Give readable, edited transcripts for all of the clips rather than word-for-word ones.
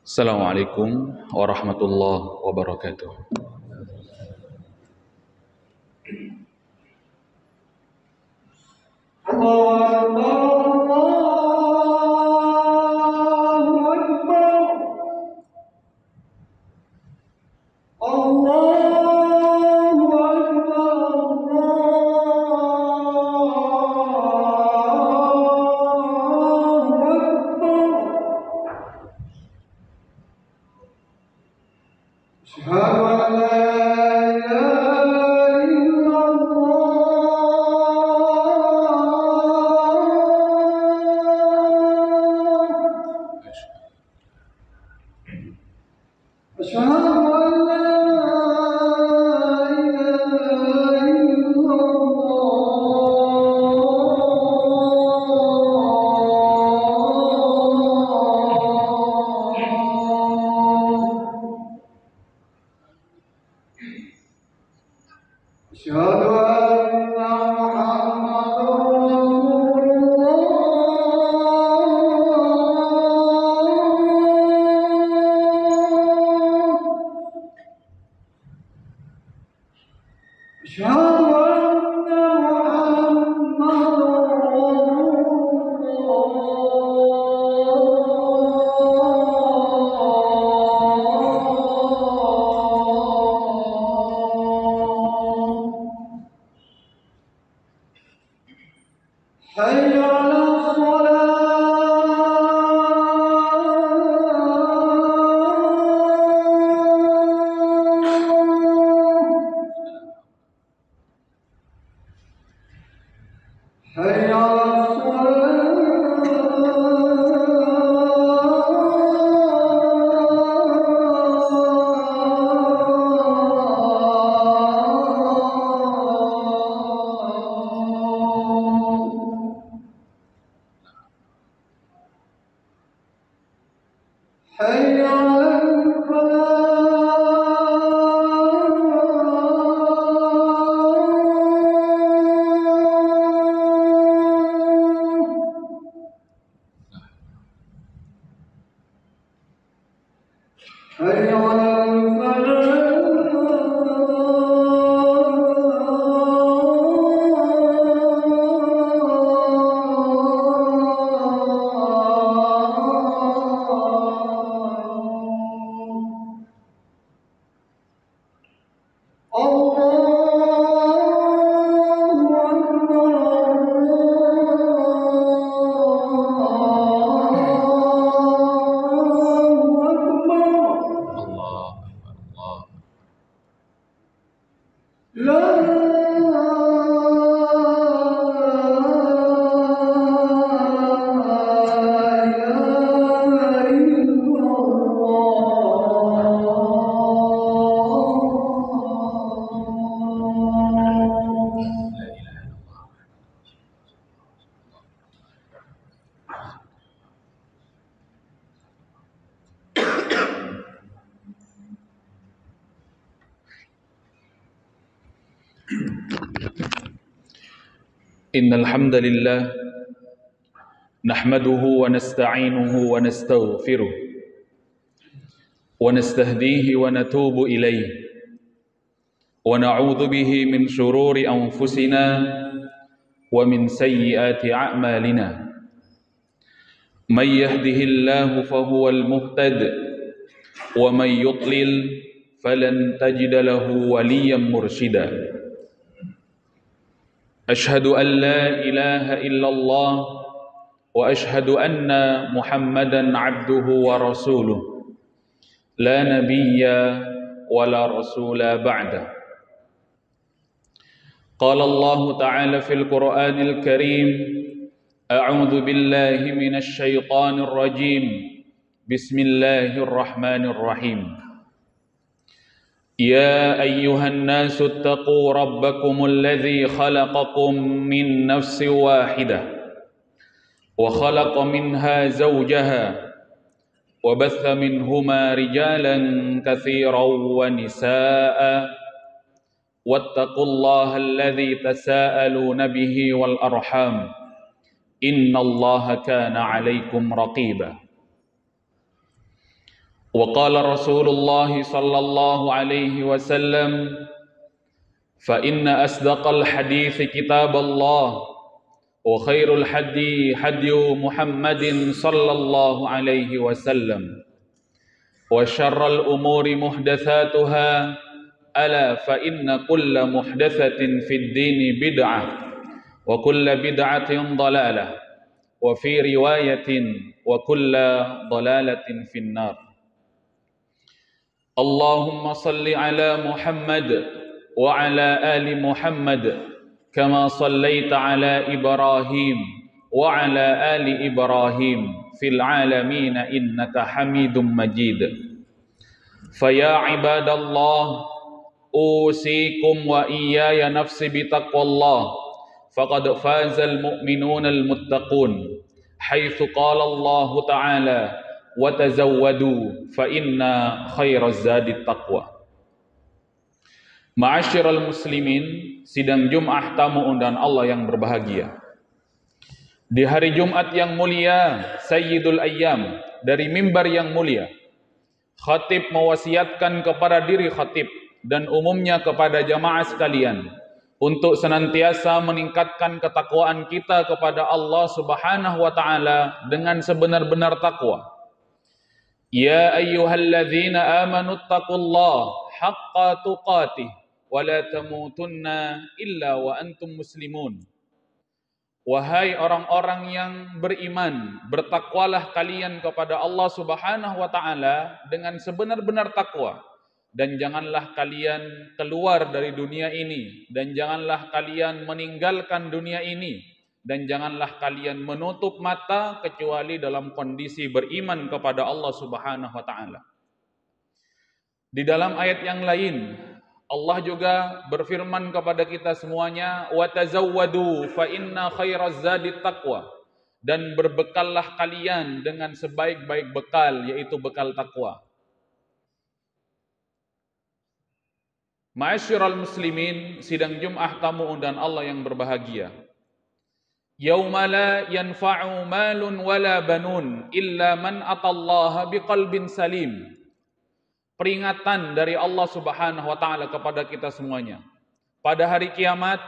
Assalamualaikum warahmatullahi wabarakatuh. Innal hamdalillah nahmaduhu wa nasta'inuhu wa nastaghfiruh wa nastahdihi wa natubu ilayh wa na'udzu bihi min shururi anfusina wa min sayyiati a'malina may yahdihillahu fahuwal muhtad wa may yudlil falan tajida lahu waliyyan mursyida. Ashhadu an la ilaha illallah wa ashhadu anna Muhammadan abduhu wa rasuluh la nabiyya wa la rasula ba'da. Qala Allah ta'ala fil Qur'anil Karim a'udzu billahi minasy syaithanir rajim. Bismillahirrahmanirrahim. يا أيها الناس اتقوا ربكم الذي خلقكم من نفس واحدة وخلق منها زوجها وبث منهما رجالا كثيرا ونساء واتقوا الله الذي تساءلون به والأرحام إن الله كان عليكم رقيبا. وقال رسول الله صلى الله عليه وسلم فإن أصدق الحديث كتاب الله وخير الحدي حدي محمد صلى الله عليه وسلم وشر الأمور محدثاتها ألا فإن كل محدثة في الدين بدعة وكل بدعة ضلالة وفي رواية وكل ضلالة في النار. اللهم صل على محمد وعلى آل محمد كما صليت على إبراهيم وعلى آل إبراهيم في العالمين إنك حميد مجيد. فيا عباد الله أوصيكم وإياي نفسي بتقوى الله فقد فاز المؤمنون المتقون حيث قال الله تعالى وتزودوا فإن خير الزاد التقوى. Ma'asyiral muslimin, sidang Jum'ah tamu undangan Allah yang berbahagia. Di hari Jumat yang mulia, Sayyidul Ayyam, dari mimbar yang mulia, khatib mewasiatkan kepada diri khatib dan umumnya kepada jamaah sekalian untuk senantiasa meningkatkan ketakwaan kita kepada Allah Subhanahu wa taala dengan sebenar-benar takwa. Ya ayyuhalladzina amanu taqullaha haqqa tuqatih wa la tamutunna illa wa antum muslimun. Wahai orang-orang yang beriman, bertakwalah kalian kepada Allah Subhanahu wa taala dengan sebenar-benar takwa, dan janganlah kalian keluar dari dunia ini, dan janganlah kalian meninggalkan dunia ini, dan janganlah kalian menutup mata kecuali dalam kondisi beriman kepada Allah Subhanahu wa taala. Di dalam ayat yang lain, Allah juga berfirman kepada kita semuanya, wa tazawwadu fa inna khairaz zadi taqwa, dan berbekallah kalian dengan sebaik-baik bekal, yaitu bekal takwa. Ma'asyiral muslimin, sidang Jum'ah tamu undangan Allah yang berbahagia. Yauma la yanfa'u malun wala banun illa man atallaha biqalbin salim. Peringatan dari Allah Subhanahu wa taala kepada kita semuanya. Pada hari kiamat,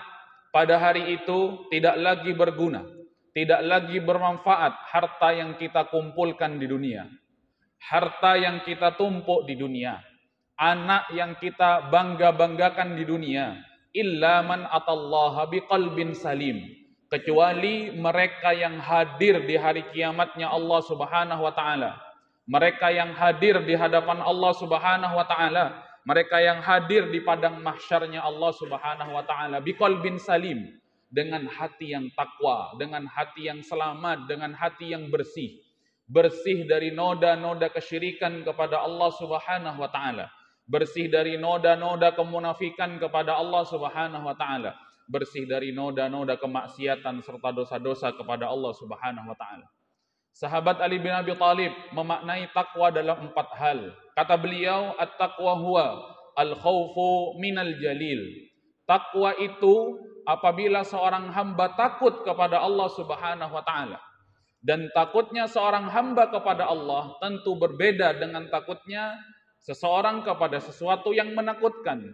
pada hari itu tidak lagi berguna, tidak lagi bermanfaat harta yang kita kumpulkan di dunia, harta yang kita tumpuk di dunia, anak yang kita bangga-banggakan di dunia, illa man atallaha biqalbin salim, kecuali mereka yang hadir di hari kiamatnya Allah Subhanahu wa taala. Mereka yang hadir di hadapan Allah Subhanahu wa taala, mereka yang hadir di padang mahsyarnya Allah Subhanahu wa taala biqalbin salim, dengan hati yang takwa, dengan hati yang selamat, dengan hati yang bersih, bersih dari noda-noda kesyirikan kepada Allah Subhanahu wa taala, bersih dari noda-noda kemunafikan kepada Allah Subhanahu wa taala, bersih dari noda-noda kemaksiatan serta dosa-dosa kepada Allah Subhanahu wa taala. Sahabat Ali bin Abi Thalib memaknai takwa dalam 4 hal. Kata beliau, at-taqwa huwa al-khawfu minal jalil. Takwa itu apabila seorang hamba takut kepada Allah Subhanahu wa taala. Dan takutnya seorang hamba kepada Allah tentu berbeda dengan takutnya seseorang kepada sesuatu yang menakutkan.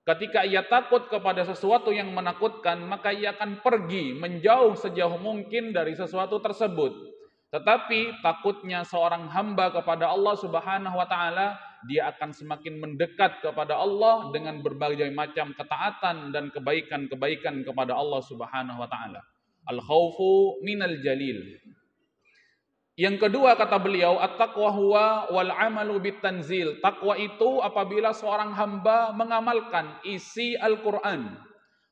Ketika ia takut kepada sesuatu yang menakutkan, maka ia akan pergi menjauh sejauh mungkin dari sesuatu tersebut. Tetapi takutnya seorang hamba kepada Allah Subhanahu wa taala, dia akan semakin mendekat kepada Allah dengan berbagai macam ketaatan dan kebaikan-kebaikan kepada Allah Subhanahu wa taala. Al-khaufu minal jalil. Yang kedua kata beliau, at-taqwa huwa wal amalu bitanzil. Takwa itu apabila seorang hamba mengamalkan isi Al-Qur'an.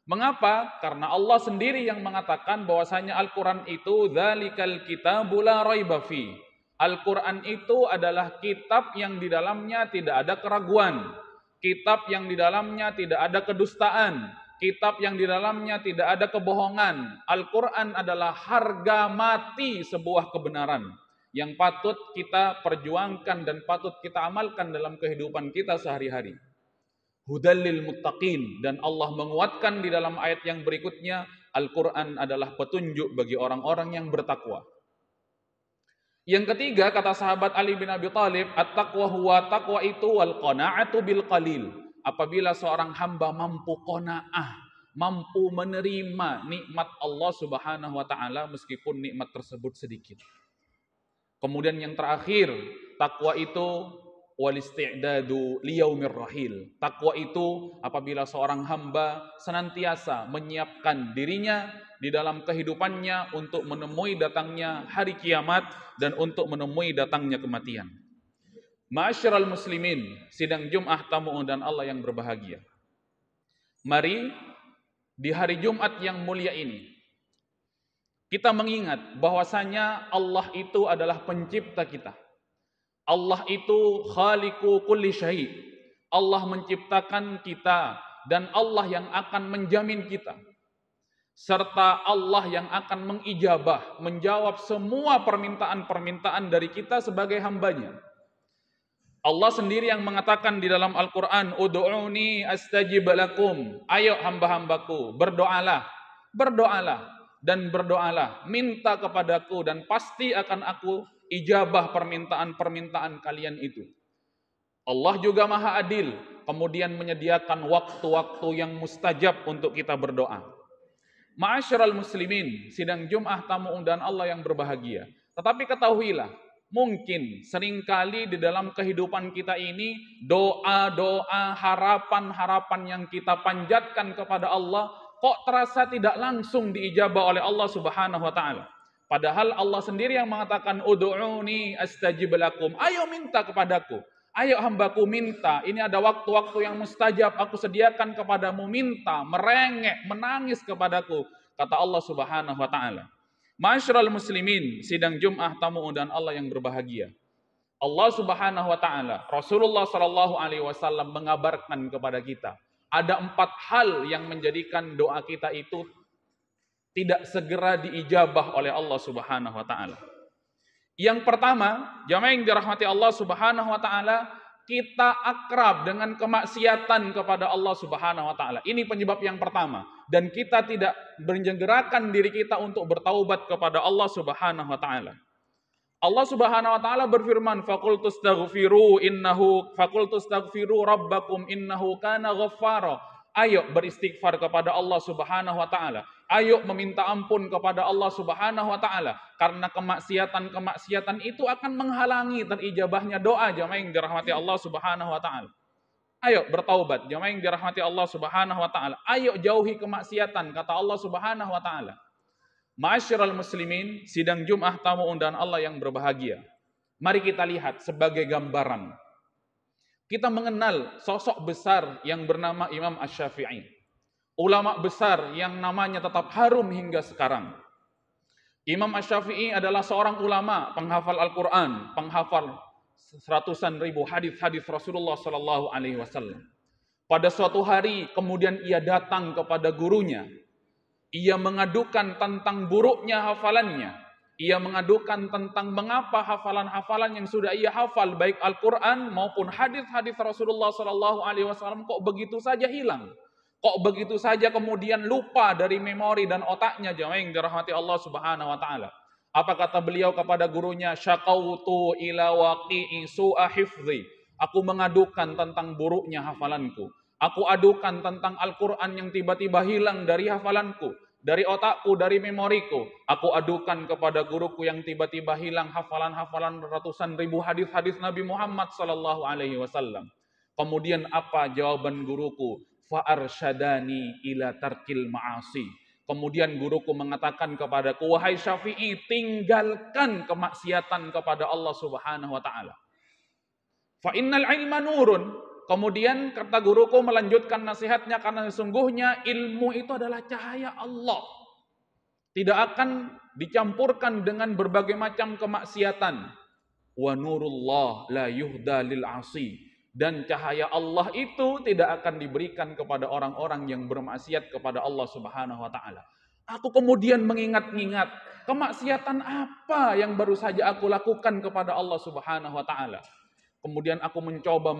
Mengapa? Karena Allah sendiri yang mengatakan bahwasanya Al-Quran itu dzalikal kitabu la raiba fi. Al-Quran itu adalah kitab yang di dalamnya tidak ada keraguan, kitab yang di dalamnya tidak ada kedustaan, kitab yang di dalamnya tidak ada kebohongan. Al-Quran adalah harga mati sebuah kebenaran yang patut kita perjuangkan dan patut kita amalkan dalam kehidupan kita sehari-hari. Hudal lil muttaqin, dan Allah menguatkan di dalam ayat yang berikutnya, Al-Quran adalah petunjuk bagi orang-orang yang bertakwa. Yang ketiga, kata sahabat Ali bin Abi Thalib, at-taqwa huwa, taqwa itu wal qanaatu bil qalil. Apabila seorang hamba mampu qanaah, mampu menerima nikmat Allah Subhanahu wa taala meskipun nikmat tersebut sedikit. Kemudian yang terakhir, takwa itu wal isti'dadu liyaumir rahil. Takwa itu apabila seorang hamba senantiasa menyiapkan dirinya di dalam kehidupannya untuk menemui datangnya hari kiamat dan untuk menemui datangnya kematian. Ma'asyiral muslimin, sidang Jumat tamu undangan Allah yang berbahagia. Mari di hari Jumat yang mulia ini kita mengingat bahwasanya Allah itu adalah pencipta kita. Allah itu khaliqu kulli syai'. Allah menciptakan kita dan Allah yang akan menjamin kita. Serta Allah yang akan mengijabah, menjawab semua permintaan-permintaan dari kita sebagai hambanya. Allah sendiri yang mengatakan di dalam Al-Quran, Udu'uni astajib lakum. Ayo hamba-hambaku, berdoalah. Berdoalah dan berdoalah. Minta kepadaku dan pasti akan aku ijabah permintaan-permintaan kalian itu. Allah juga maha adil. Kemudian menyediakan waktu-waktu yang mustajab untuk kita berdoa. Ma'asyiral muslimin, sidang Jumat tamu undangan Allah yang berbahagia. Tetapi ketahuilah, mungkin seringkali di dalam kehidupan kita ini, doa-doa, harapan-harapan yang kita panjatkan kepada Allah, kok terasa tidak langsung diijabah oleh Allah Subhanahu wa taala. Padahal Allah sendiri yang mengatakan, Udu'uni astajib lakum. Ayo minta kepadaku. Ayo hambaku minta, ini ada waktu-waktu yang mustajab, aku sediakan kepadamu, minta, merengek, menangis kepadaku, kata Allah Subhanahu wa taala. Ma'asyiral muslimin, sidang Jumat tamu undangan Allah yang berbahagia. Allah Subhanahu wa taala, Rasulullah sallallahu alaihi wasallam mengabarkan kepada kita, ada 4 hal yang menjadikan doa kita itu tidak segera diijabah oleh Allah Subhanahu wa taala. Yang pertama, jamaah yang dirahmati Allah Subhanahu wa taala, kita akrab dengan kemaksiatan kepada Allah Subhanahu wa taala. Ini penyebab yang pertama, dan kita tidak menjenggerakkan diri kita untuk bertaubat kepada Allah Subhanahu wa taala. Allah Subhanahu wa taala berfirman, faqultu astaghfiru rabbakum innahu kana ghaffara. Ayo beristighfar kepada Allah Subhanahu wa taala. Ayo meminta ampun kepada Allah Subhanahu wa taala, karena kemaksiatan-kemaksiatan itu akan menghalangi terijabahnya doa jamaah yang dirahmati Allah Subhanahu wa taala. Ayo bertaubat jamaah yang dirahmati Allah Subhanahu wa taala. Ayo jauhi kemaksiatan kata Allah Subhanahu wa taala. Ma'asyiral muslimin, sidang Jumat tamu undangan Allah yang berbahagia. Mari kita lihat sebagai gambaran. Kita mengenal sosok besar yang bernama Imam Asy-Syafi'i. Ulama besar yang namanya tetap harum hingga sekarang. Imam Asy-Syafi'i adalah seorang ulama, penghafal Al-Quran, penghafal seratusan ribu hadis-hadis Rasulullah Sallallahu Alaihi Wasallam. Pada suatu hari kemudian ia datang kepada gurunya. Ia mengadukan tentang buruknya hafalannya. Ia mengadukan tentang mengapa hafalan-hafalan yang sudah ia hafal, baik Al-Quran maupun hadis-hadis Rasulullah Sallallahu Alaihi Wasallam, kok begitu saja hilang. Kok begitu saja kemudian lupa dari memori dan otaknya jamaah yang dirahmati Allah Subhanahu wa taala. Apa kata beliau kepada gurunya? Syaqautu ila waqi'i su'a hifzi. Aku mengadukan tentang buruknya hafalanku. Aku adukan tentang Al-Qur'an yang tiba-tiba hilang dari hafalanku, dari otakku, dari memoriku. Aku adukan kepada guruku yang tiba-tiba hilang hafalan-hafalan ratusan ribu hadis-hadis Nabi Muhammad sallallahu alaihi wasallam. Kemudian apa jawaban guruku? Fa'arsyadani ila tarkil ma'asi. Kemudian guruku mengatakan kepadaku, wahai Syafi'i, tinggalkan kemaksiatan kepada Allah Subhanahu wa taala. Fa innal ilma nurun. Kemudian kata guruku melanjutkan nasihatnya, karena sesungguhnya ilmu itu adalah cahaya Allah. Tidak akan dicampurkan dengan berbagai macam kemaksiatan. Wa nurullah la yuhda lil 'asi. Dan cahaya Allah itu tidak akan diberikan kepada orang-orang yang bermaksiat kepada Allah Subhanahu wa taala. Aku kemudian mengingat-ingat, kemaksiatan apa yang baru saja aku lakukan kepada Allah Subhanahu wa taala. Kemudian aku mencoba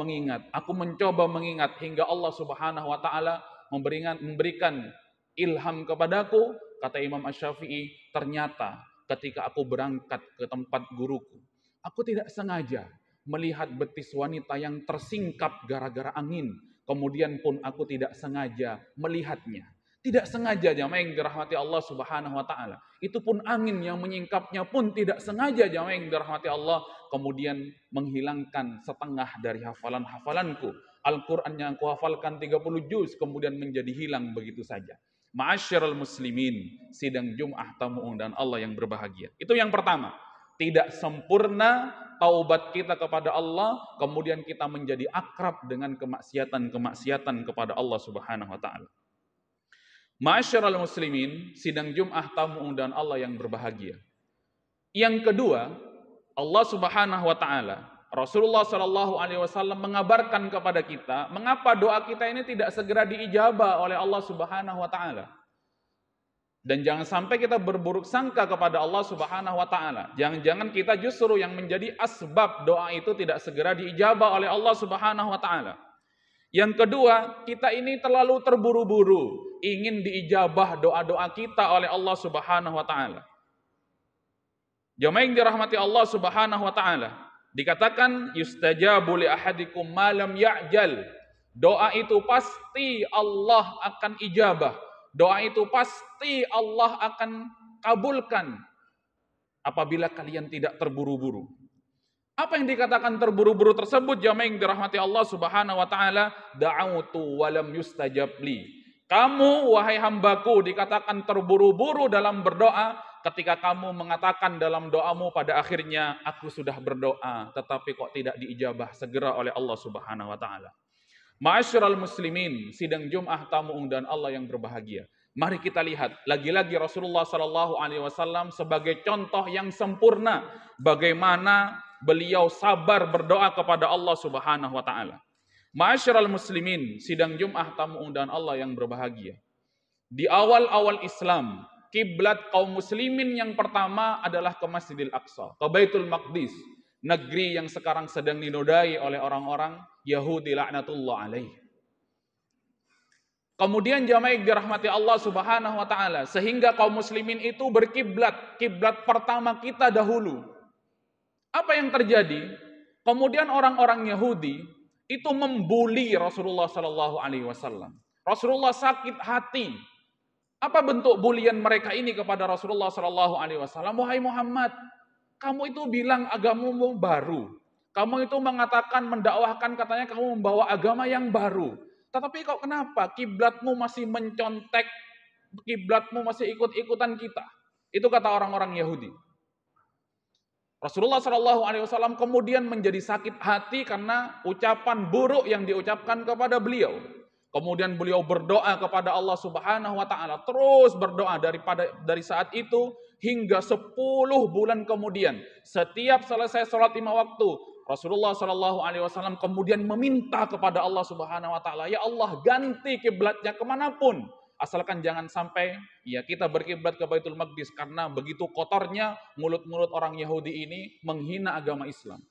mengingat hingga Allah Subhanahu wa taala memberikan ilham kepadaku. Kata Imam Asy-Syafi'i, ternyata ketika aku berangkat ke tempat guruku, aku tidak sengaja melihat betis wanita yang tersingkap gara-gara angin. Kemudian pun aku tidak sengaja melihatnya. Tidak sengaja, jamaah yang dirahmati Allah Subhanahu wa taala. Itu pun angin yang menyingkapnya pun tidak sengaja, jamaah yang dirahmati Allah, kemudian menghilangkan setengah dari hafalan-hafalanku. Al-Qur'an yang aku hafalkan 30 juz kemudian menjadi hilang begitu saja. Ma'asyiral muslimin, sidang Jum'ah tamu undangan Allah yang berbahagia. Itu yang pertama. Tidak sempurna taubat kita kepada Allah, kemudian kita menjadi akrab dengan kemaksiatan-kemaksiatan kepada Allah Subhanahu wa taala. Ma'asyiral muslimin, sidang Jum'ah tamu undangan Allah yang berbahagia. Yang kedua, Allah Subhanahu wa taala, Rasulullah Shallallahu alaihi wasallam mengabarkan kepada kita, mengapa doa kita ini tidak segera diijabah oleh Allah Subhanahu wa taala. Dan jangan sampai kita berburuk sangka kepada Allah Subhanahu wa taala. Jangan-jangan kita justru yang menjadi asbab doa itu tidak segera diijabah oleh Allah Subhanahu wa taala. Yang kedua, kita ini terlalu terburu-buru ingin diijabah doa-doa kita oleh Allah Subhanahu wa taala. Jamaah yang dirahmati Allah Subhanahu wa taala, dikatakan yustajabu li ahadikum ma lam ya'jal. Doa itu pasti Allah akan ijabah. Doa itu pasti Allah akan kabulkan apabila kalian tidak terburu-buru. Apa yang dikatakan terburu-buru tersebut, jamaah yang dirahmati Allah Subhanahu wa taala, da'autu wa lam yustajab li. Kamu wahai hambaku dikatakan terburu-buru dalam berdoa ketika kamu mengatakan dalam doamu pada akhirnya aku sudah berdoa tetapi kok tidak diijabah segera oleh Allah Subhanahu wa taala. Ma'asyiral muslimin, sidang Jum'ah tamu undangan Allah yang berbahagia. Mari kita lihat lagi-lagi Rasulullah Shallallahu alaihi wasallam sebagai contoh yang sempurna bagaimana beliau sabar berdoa kepada Allah Subhanahu wa taala. Ma'asyiral muslimin, sidang Jum'ah tamu undangan Allah yang berbahagia. Di awal-awal Islam, kiblat kaum muslimin yang pertama adalah ke Masjidil Aqsa, ke Baitul Maqdis, negeri yang sekarang sedang dinodai oleh orang-orang Yahudi laknatullah alaih. Kemudian jamaah yang dirahmati Allah Subhanahu wa taala, sehingga kaum muslimin itu berkiblat, kiblat pertama kita dahulu. Apa yang terjadi? Kemudian orang-orang Yahudi itu membuli Rasulullah sallallahu alaihi wasallam. Rasulullah sakit hati. Apa bentuk bulian mereka ini kepada Rasulullah sallallahu alaihi wasallam? Wahai Muhammad, kamu itu bilang agamamu baru. Kamu itu mengatakan, mendakwahkan katanya kamu membawa agama yang baru. Tetapi kok kenapa kiblatmu masih mencontek, kiblatmu masih ikut-ikutan kita? Itu kata orang-orang Yahudi. Rasulullah Shallallahu alaihi wasallam kemudian menjadi sakit hati karena ucapan buruk yang diucapkan kepada beliau. Kemudian beliau berdoa kepada Allah Subhanahu wa taala, terus berdoa dari saat itu hingga 10 bulan kemudian. Setiap selesai salat 5 waktu, Rasulullah Shallallahu alaihi wasallam kemudian meminta kepada Allah Subhanahu wa taala, ya Allah ganti kiblatnya kemanapun, asalkan jangan sampai ya kita berkiblat ke Baitul Maqdis, karena begitu kotornya mulut-mulut orang Yahudi ini menghina agama Islam.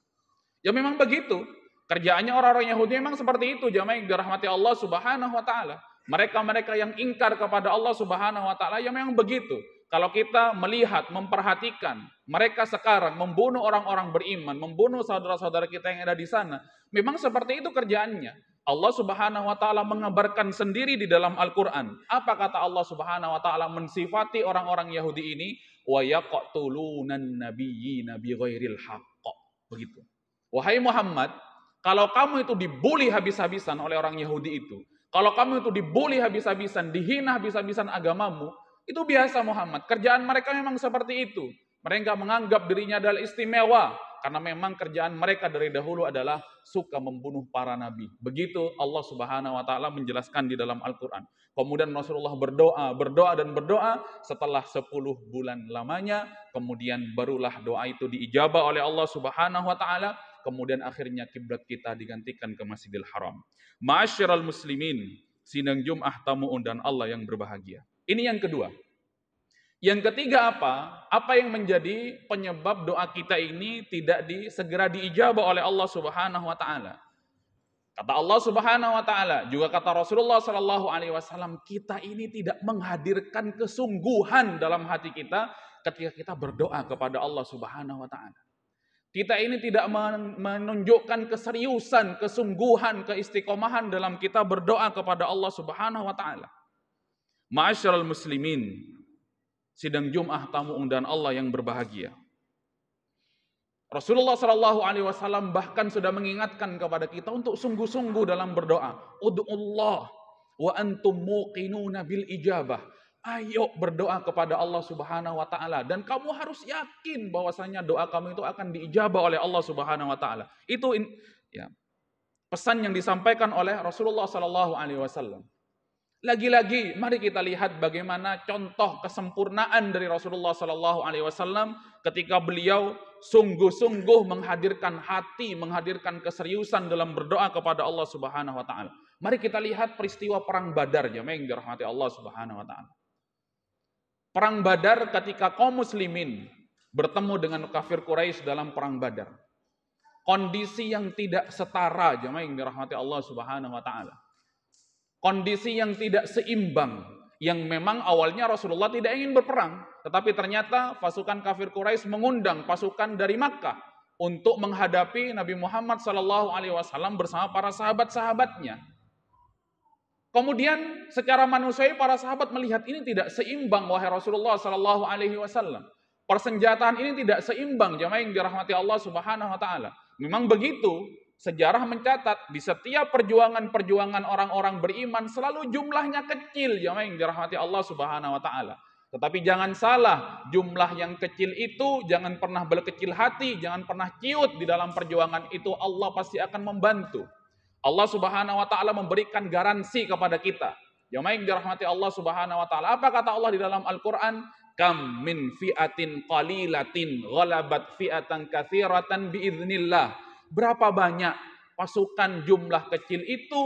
Ya memang begitu. Kerjaannya orang-orang Yahudi memang seperti itu, jamaah yang dirahmati Allah Subhanahu wa taala. Mereka-mereka yang ingkar kepada Allah Subhanahu wa taala yang memang begitu. Kalau kita melihat, memperhatikan mereka sekarang membunuh orang-orang beriman, membunuh saudara-saudara kita yang ada di sana, memang seperti itu kerjaannya. Allah Subhanahu wa taala mengabarkan sendiri di dalam Al-Qur'an. Apa kata Allah Subhanahu wa taala mensifati orang-orang Yahudi ini? Wa yaqtulunan nabiyyina bighairil haqq. Begitu. Wahai Muhammad, kalau kamu itu dibuli habis-habisan oleh orang Yahudi itu, kalau kamu itu dibuli habis-habisan, dihina habis-habisan agamamu, itu biasa Muhammad. Kerjaan mereka memang seperti itu. Mereka menganggap dirinya adalah istimewa, karena memang kerjaan mereka dari dahulu adalah suka membunuh para nabi. Begitu Allah Subhanahu wa taala menjelaskan di dalam Al-Qur'an. Kemudian Rasulullah berdoa dan berdoa, setelah 10 bulan lamanya, kemudian barulah doa itu diijabah oleh Allah Subhanahu wa taala. Kemudian akhirnya kiblat kita digantikan ke Masjidil Haram. Ma'asyiral muslimin, sidang Jum'ah tamu undangan Allah yang berbahagia. Ini yang kedua. Yang ketiga apa? Apa yang menjadi penyebab doa kita ini tidak segera diijabah oleh Allah Subhanahu wa taala? Kata Allah Subhanahu wa taala, juga kata Rasulullah sallallahu alaihi wasallam, kita ini tidak menghadirkan kesungguhan dalam hati kita ketika kita berdoa kepada Allah Subhanahu wa taala. Kita ini tidak menunjukkan keseriusan, kesungguhan, keistiqomahan dalam kita berdoa kepada Allah Subhanahu wa taala. Ma'asyiral muslimin, sidang Jumat tamu undangan Allah yang berbahagia. Rasulullah Shallallahu Alaihi Wasallam bahkan sudah mengingatkan kepada kita untuk sungguh-sungguh dalam berdoa. Ud'ullah wa antum muqinuna bil ijabah. Ayo berdoa kepada Allah Subhanahu wa taala dan kamu harus yakin bahwasanya doa kamu itu akan diijabah oleh Allah Subhanahu wa taala. Itu pesan yang disampaikan oleh Rasulullah Shallallahu alaihi wasallam. Lagi-lagi mari kita lihat bagaimana contoh kesempurnaan dari Rasulullah Shallallahu alaihi wasallam ketika beliau sungguh-sungguh menghadirkan hati, menghadirkan keseriusan dalam berdoa kepada Allah Subhanahu wa taala. Mari kita lihat peristiwa perang Badar jemaah yang dirahmati Allah Subhanahu wa taala. Perang Badar ketika kaum muslimin bertemu dengan kafir Quraisy dalam perang Badar. Kondisi yang tidak setara jemaah yang dirahmati Allah Subhanahu wa taala. Kondisi yang tidak seimbang, yang memang awalnya Rasulullah tidak ingin berperang, tetapi ternyata pasukan kafir Quraisy mengundang pasukan dari Makkah untuk menghadapi Nabi Muhammad SAW bersama para sahabat-sahabatnya. Kemudian secara manusiawi para sahabat melihat ini tidak seimbang wahai Rasulullah SAW. Persenjataan ini tidak seimbang jemaah yang dirahmati Allah Subhanahu wa taala. Memang begitu. Sejarah mencatat di setiap perjuangan-perjuangan orang-orang beriman selalu jumlahnya kecil jemaah yang dirahmati Allah Subhanahu wa taala. Tetapi jangan salah, jumlah yang kecil itu jangan pernah berkecil hati, jangan pernah ciut di dalam perjuangan itu Allah pasti akan membantu. Allah Subhanahu wa taala memberikan garansi kepada kita. Jemaah yang dirahmati Allah Subhanahu wa taala. Apa kata Allah di dalam Al-Qur'an? Kam min fi'atin qalilatin ghalabat fi'atan katsiratan biiznillah. Berapa banyak pasukan jumlah kecil itu,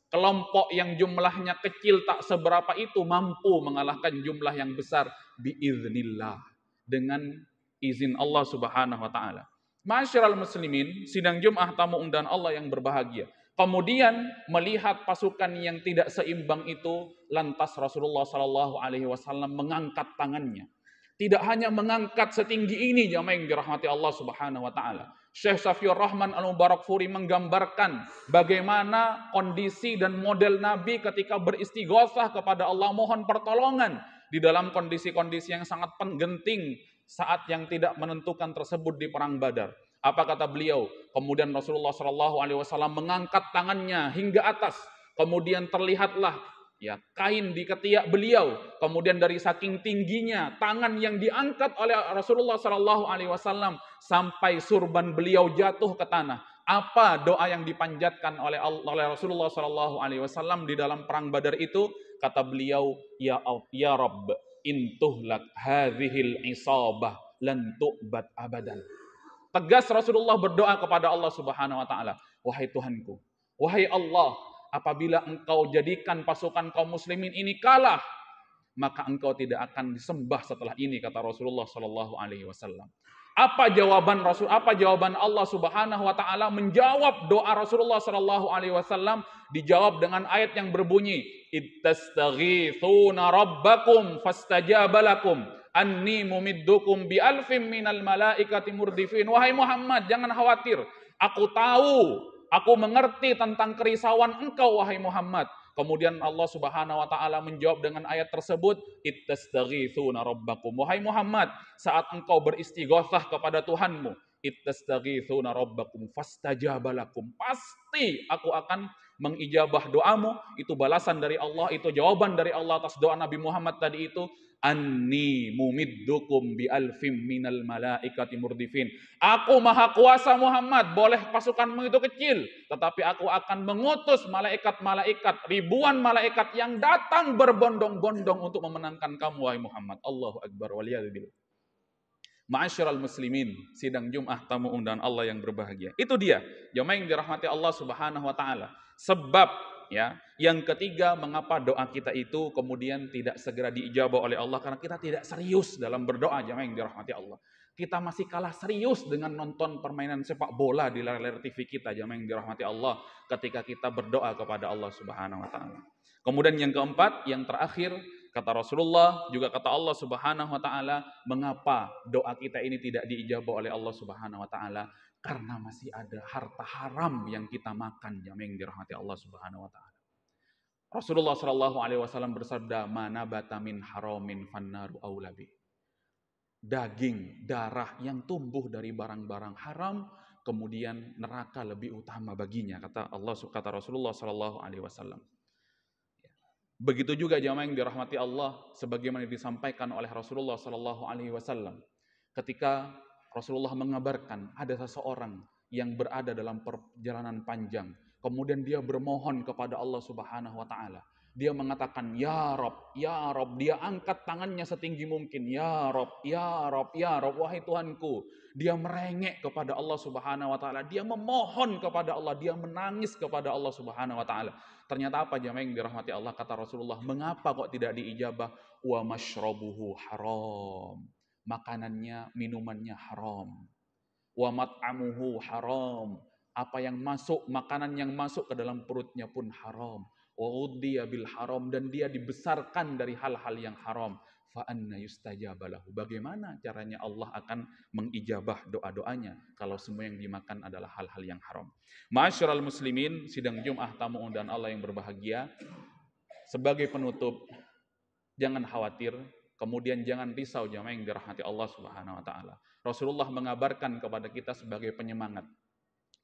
kelompok yang jumlahnya kecil tak seberapa itu mampu mengalahkan jumlah yang besar biiznillah, dengan izin Allah Subhanahu wa taala. Ma'asyiral muslimin, sidang Jumat tamu undangan Allah yang berbahagia. Kemudian melihat pasukan yang tidak seimbang itu, lantas Rasulullah Shallallahu alaihi wasallam mengangkat tangannya. Tidak hanya mengangkat setinggi ini jemaah yang dirahmati Allah Subhanahu wa taala. Syekh Safiur Rahman Al-Mubarakfuri menggambarkan bagaimana kondisi dan model Nabi ketika beristighosah kepada Allah, mohon pertolongan di dalam kondisi-kondisi yang sangat genting saat yang tidak menentukan tersebut di perang Badar. Apa kata beliau? Kemudian Rasulullah Shallallahu alaihi wasallam mengangkat tangannya hingga atas. Kemudian terlihatlah kain di ketiak beliau. Kemudian dari saking tingginya tangan yang diangkat oleh Rasulullah Shallallahu alaihi wasallam sampai surban beliau jatuh ke tanah. Apa doa yang dipanjatkan oleh Rasulullah Shallallahu alaihi wasallam di dalam perang Badar itu? Kata beliau, ya Rabb, intuhlak hadhil isabah lan tu'bad abadan. Tegas Rasulullah berdoa kepada Allah Subhanahu wa taala, wahai Tuhanku, wahai Allah, apabila engkau jadikan pasukan kaum muslimin ini kalah, maka engkau tidak akan disembah setelah ini, kata Rasulullah Shallallahu alaihi wasallam. Apa jawaban Allah Subhanahu wa taala menjawab doa Rasulullah Shallallahu alaihi wasallam? Dijawab dengan ayat yang berbunyi, ittastaghithuna rabbakum fastajaba lakum anni mumiddukum bi alfim minal malaikati murdifin. Wahai Muhammad, jangan khawatir. Aku tahu, aku mengerti tentang kerisauan engkau wahai Muhammad. Kemudian Allah Subhanahu wa taala menjawab dengan ayat tersebut, ittastaghithuna rabbakum. Wahai Muhammad, saat engkau beristighosah kepada Tuhanmu, ittastaghithuna rabbakum fastajaba lakum. Pasti aku akan mengijabah doamu. Itu balasan dari Allah, itu jawaban dari Allah atas doa Nabi Muhammad tadi itu. Anni mumiddukum bi alfim minal malaikati murdifin. Aku maha kuasa Muhammad, boleh pasukanmu itu kecil, tetapi aku akan mengutus malaikat-malaikat, ribuan malaikat yang datang berbondong-bondong untuk memenangkan kamu wahai Muhammad. Allahu Akbar waliyadzubillah. Ma'asyiral muslimin, sidang Jumat tamu undangan Allah yang berbahagia. Itu dia, jemaah yang dirahmati Allah Subhanahu wa taala. Sebab yang ketiga, mengapa doa kita itu kemudian tidak segera diijabah oleh Allah? Karena kita tidak serius dalam berdoa, jemaah yang dirahmati Allah. Kita masih kalah serius dengan nonton permainan sepak bola di layar TV kita, jemaah yang dirahmati Allah, ketika kita berdoa kepada Allah Subhanahu wa taala. Kemudian yang keempat, yang terakhir, Kata Rasulullah, juga kata Allah Subhanahu wa taala, mengapa doa kita ini tidak diijabah oleh Allah Subhanahu wa taala? Karena masih ada harta haram yang kita makan, jamaah yang dirahmati Allah Subhanahu wa taala. Rasulullah Shallallahu alaihi wasallam bersabda, "Mana batamin haramin fannaru aulabi." Daging, darah yang tumbuh dari barang-barang haram, kemudian neraka lebih utama baginya, kata Rasulullah Shallallahu alaihi wasallam. Begitu juga jamaah yang dirahmati Allah, sebagaimana disampaikan oleh Rasulullah Sallallahu Alaihi Wasallam, ketika Rasulullah mengabarkan ada seseorang yang berada dalam perjalanan panjang, kemudian dia bermohon kepada Allah Subhanahu Wa Taala. Dia mengatakan, Ya Rob, Ya Rob. Dia angkat tangannya setinggi mungkin, Ya Rob, Ya Rob, Ya Rob, wahai Tuhanku. Dia merengek kepada Allah Subhanahu Wa Taala. Dia memohon kepada Allah. Dia menangis kepada Allah Subhanahu Wa Taala. Ternyata apa jamaah yang dirahmati Allah, kata Rasulullah, mengapa kok tidak diijabah? Wa mashrabuhu haram. Makanannya, minumannya haram. Wa mat'amuhu haram. Apa yang masuk, makanan yang masuk ke dalam perutnya pun haram. Wa ghuddiya bil haram, dan dia dibesarkan dari hal-hal yang haram. Fa anna yustajaba lahu. Bagaimana caranya Allah akan mengijabah doa-doanya kalau semua yang dimakan adalah hal-hal yang haram? Ma'asyiral muslimin, sidang Jumat tamu undangan Allah yang berbahagia, sebagai penutup, jangan khawatir, kemudian jangan risau jamaah yang dirahmati Allah Subhanahu wa taala. Rasulullah mengabarkan kepada kita sebagai penyemangat.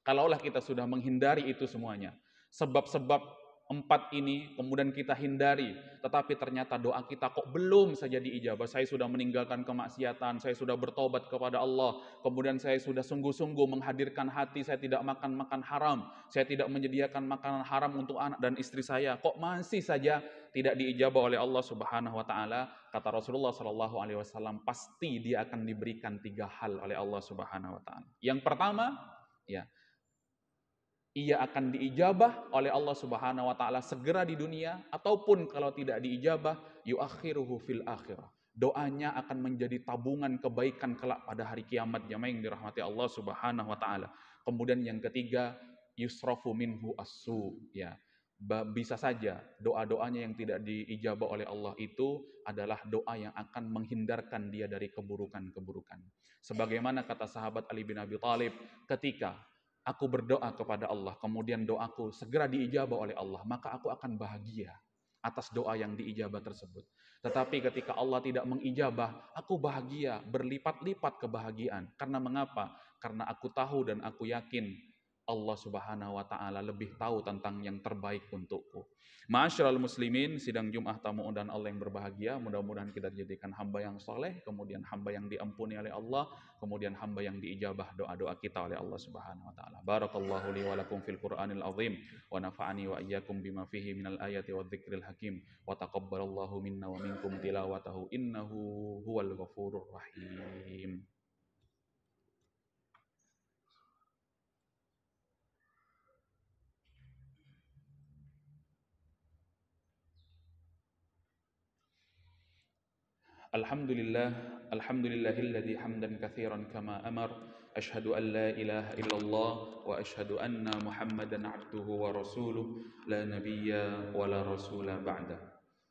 Kalaulah kita sudah menghindari itu semuanya, sebab-sebab empat ini kemudian kita hindari, tetapi ternyata doa kita kok belum saja diijabah. Saya sudah meninggalkan kemaksiatan, saya sudah bertobat kepada Allah, kemudian saya sudah sungguh-sungguh menghadirkan hati, saya tidak makan haram, saya tidak menyediakan makanan haram untuk anak dan istri saya, kok masih saja tidak diijabah oleh Allah Subhanahu wa taala. Kata Rasulullah Shallallahu alaihi wasallam, pasti dia akan diberikan 3 hal oleh Allah Subhanahu wa taala. Yang pertama, ya, ia akan diijabah oleh Allah Subhanahu wa taala segera di dunia, ataupun kalau tidak diijabah, yuakhiruhu fil akhirah. Doanya akan menjadi tabungan kebaikan kelak pada hari kiamat, jamaah yang dirahmati Allah Subhanahu wa taala. Kemudian yang ketiga, yusrafu minhu as-su, ya. Bisa saja doa-doanya yang tidak diijabah oleh Allah itu adalah doa yang akan menghindarkan dia dari keburukan-keburukan. Sebagaimana kata sahabat Ali bin Abi Thalib, ketika aku berdoa kepada Allah, kemudian doaku segera diijabah oleh Allah, maka aku akan bahagia atas doa yang diijabah tersebut. Tetapi ketika Allah tidak mengijabah, aku bahagia, berlipat-lipat kebahagiaan. Karena mengapa? Karena aku tahu dan aku yakin Allah Subhanahu wa taala lebih tahu tentang yang terbaik untukku. Ma'asyiral muslimin, sidang Jumat tamu undangan Allah yang berbahagia, mudah-mudahan kita dijadikan hamba yang soleh, kemudian hamba yang diampuni oleh Allah, kemudian hamba yang diijabah doa-doa kita oleh Allah Subhanahu wa taala. Barakallahu li wa lakum fil Qur'anil azim wa nafa'ani wa iyyakum bima fihi minal ayati wadh-dhikril hakim wa taqabbalallahu minna wa minkum tilawatahu innahu huwal ghafurur rahim. Alhamdulillahilladzi hamdan katsiran kama amar. Asyhadu an la ilaha illallah wa asyhadu anna Muhammadan abduhu wa rasuluh la nabiyya wa la rasula ba'da.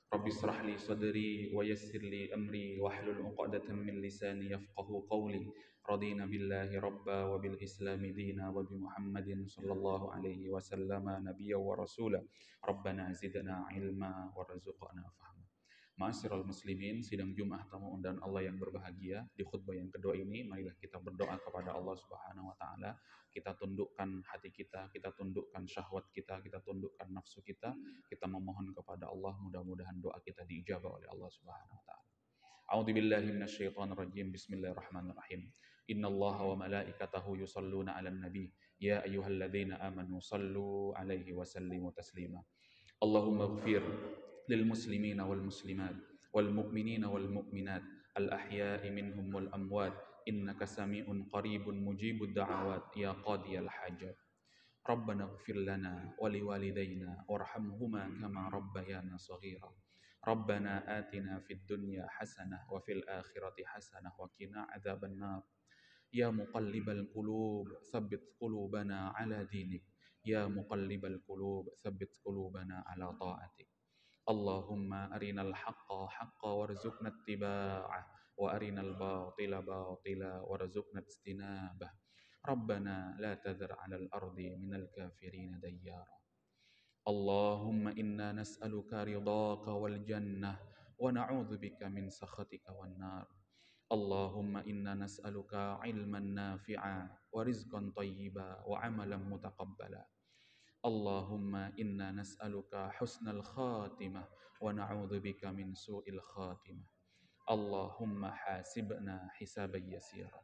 Rabbi israh li sadri wa yassir li amri wahlul 'uqdatam min lisani yafqahu qawli. Radina billahi rabba wa bil islami dina wa bi Muhammadin sallallahu alaihi wasallam nabiyya wa rasula. Rabbana zidna ilma warzuqna fahma. Ma'asyiral muslimin, sidang Jumat tamu undangan Allah yang berbahagia, di khutbah yang kedua ini marilah kita berdoa kepada Allah Subhanahu wa taala. Kita tundukkan hati kita tundukkan syahwat kita tundukkan nafsu kita memohon kepada Allah, mudah-mudahan doa kita diijabah oleh Allah Subhanahu wa taala. A'udzubillahi minasyaitonir rajim. Bismillahirrahmanirrahim. Innallaha wa malaikatahu yusholluna 'alan nabi. Ya ayyuhalladzina amanu shallu 'alaihi wa sallimu taslima. Allahumma ighfir lil muslimina wal muslimat wal mu'minina wal mu'minat al ahya'i minhum wal amwat innaka sami'un qaribun mujibud da'awat ya qadiyal hajat. Rabbana ighfir lana wa liwalidayna warhamhuma kama rabbayana shaghira. Rabbana atina fid dunya hasanah wa fil akhirati hasanah wa qina adzabannar. Ya muqallibal qulub tsabbit qulubana ala dinik. Ya muqallibal qulub tsabbit qulubana ala ta'atik. Allahumma arinal haqqa haqqa warzuqna ittiba'ah wa arinal batila batila warzuqna ijtinabah. Rabbana la tadhar 'alal ardi minal kafirin dayyara. Allahumma inna nas'aluka ridhaka wal jannah wa na'udzubika min sakhatika wan nar. Allahumma inna nas'aluka ilman nafi'a wa rizqan thayyiba wa amalan mutaqabbala. Allahumma inna nas'aluka husnal khatimah wa na'udzubika min su'il khatimah. Allahumma hasibna hisaban yasira.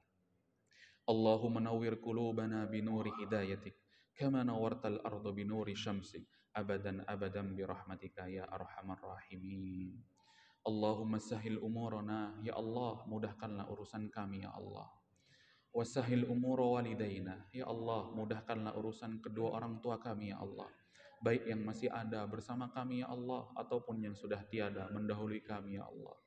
Allahumma nawwir qulubana binuri hidayatik kama nawwartal arda binuri syamsik abadan abadan birahmatika ya arhamar rahimin. Allahumma sahil umurana ya Allah, mudahkanlah urusan kami ya Allah. Wasahil umur walidaina. Ya Allah, mudahkanlah urusan kedua orang tua kami ya Allah. Baik yang masih ada bersama kami ya Allah, ataupun yang sudah tiada mendahului kami ya Allah.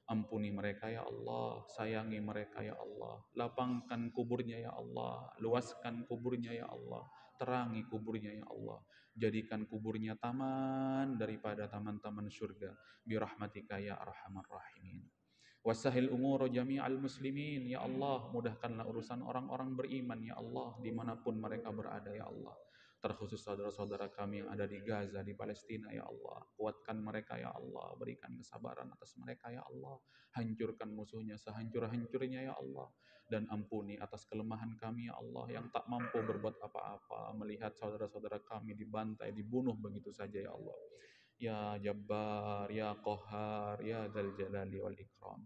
Ampuni mereka ya Allah, sayangi mereka ya Allah. Lapangkan kuburnya ya Allah, luaskan kuburnya ya Allah, terangi kuburnya ya Allah. Jadikan kuburnya taman daripada taman-taman surga. Birahmatika ya arhamar rahimin. Wasahil umur jami'al muslimin. Ya Allah, mudahkanlah urusan orang-orang beriman ya Allah, dimanapun mereka berada ya Allah. Terkhusus saudara-saudara kami yang ada di Gaza, di Palestina ya Allah. Kuatkan mereka ya Allah, berikan kesabaran atas mereka ya Allah. Hancurkan musuhnya sehancur-hancurnya ya Allah. Dan ampuni atas kelemahan kami ya Allah, yang tak mampu berbuat apa-apa, melihat saudara-saudara kami dibantai, dibunuh begitu saja ya Allah. Ya Jabbar, Ya Qahhar, Ya Dzal Jalali wal Ikram.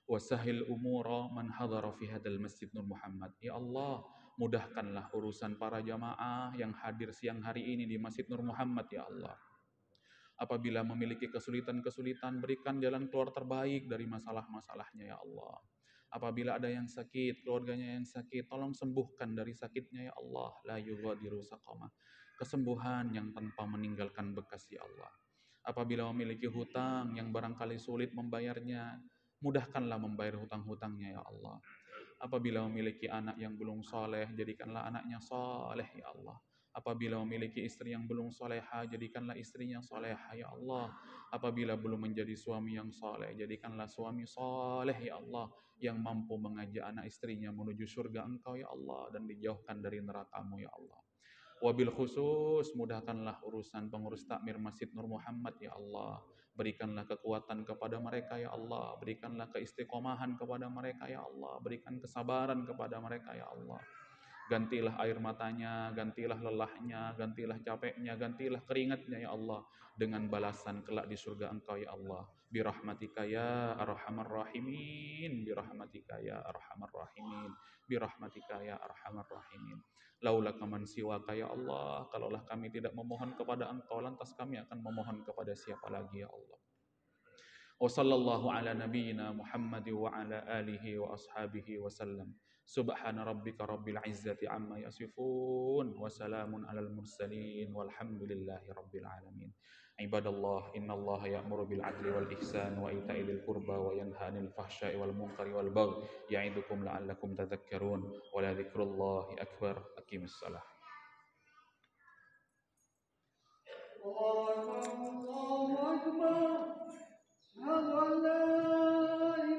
Wasahil umura man hadara fi hadal masjid Nur Muhammad. Ya Allah, mudahkanlah urusan para jamaah yang hadir siang hari ini di Masjid Nur Muhammad ya Allah. Apabila memiliki kesulitan-kesulitan, berikan jalan keluar terbaik dari masalah-masalahnya ya Allah. Apabila ada yang sakit, keluarganya yang sakit, tolong sembuhkan dari sakitnya ya Allah. La yughadiru saqamah. Kesembuhan yang tanpa meninggalkan bekas ya Allah. Apabila memiliki hutang yang barangkali sulit membayarnya, mudahkanlah membayar hutang-hutangnya ya Allah. Apabila memiliki anak yang belum soleh, jadikanlah anaknya soleh ya Allah. Apabila memiliki istri yang belum soleha, jadikanlah istrinya soleha ya Allah. Apabila belum menjadi suami yang soleh, jadikanlah suami soleh ya Allah, yang mampu mengajak anak istrinya menuju surga Engkau ya Allah, dan dijauhkan dari neraka-Mu ya Allah. Wabil khusus, mudahkanlah urusan pengurus takmir Masjid Nur Muhammad ya Allah. Berikanlah kekuatan kepada mereka ya Allah. Berikanlah keistiqomahan kepada mereka ya Allah. Berikan kesabaran kepada mereka ya Allah. Gantilah air matanya, gantilah lelahnya, gantilah capeknya, gantilah keringatnya ya Allah, dengan balasan kelak di surga Engkau ya Allah. Birahmatika ya arhamar rahimin, birahmatika ya arhamar rahimin, birahmatika ya arhamar rahimin. Laula kaman siwaka ya Allah, kalaulah kami tidak memohon kepada Engkau, lantas kami akan memohon kepada siapa lagi ya Allah. Wa sallallahu ala nabiyyina Muhammad wa ala alihi wa ashabihi wa sallam. Subhana rabbika rabbil izzati amma yasifun wa salamun alal mursalin walhamdulillahi rabbil alamin. Ibadallah, innallaha ya'muru bil adli wal ihsan wa ita'i dzil qurba wa yanha 'anil fahsya'i wal munkari wal baghi ya'idukum la'allakum tadhakkarun. Wa la dzikrullahi akbar. Aqimissalah.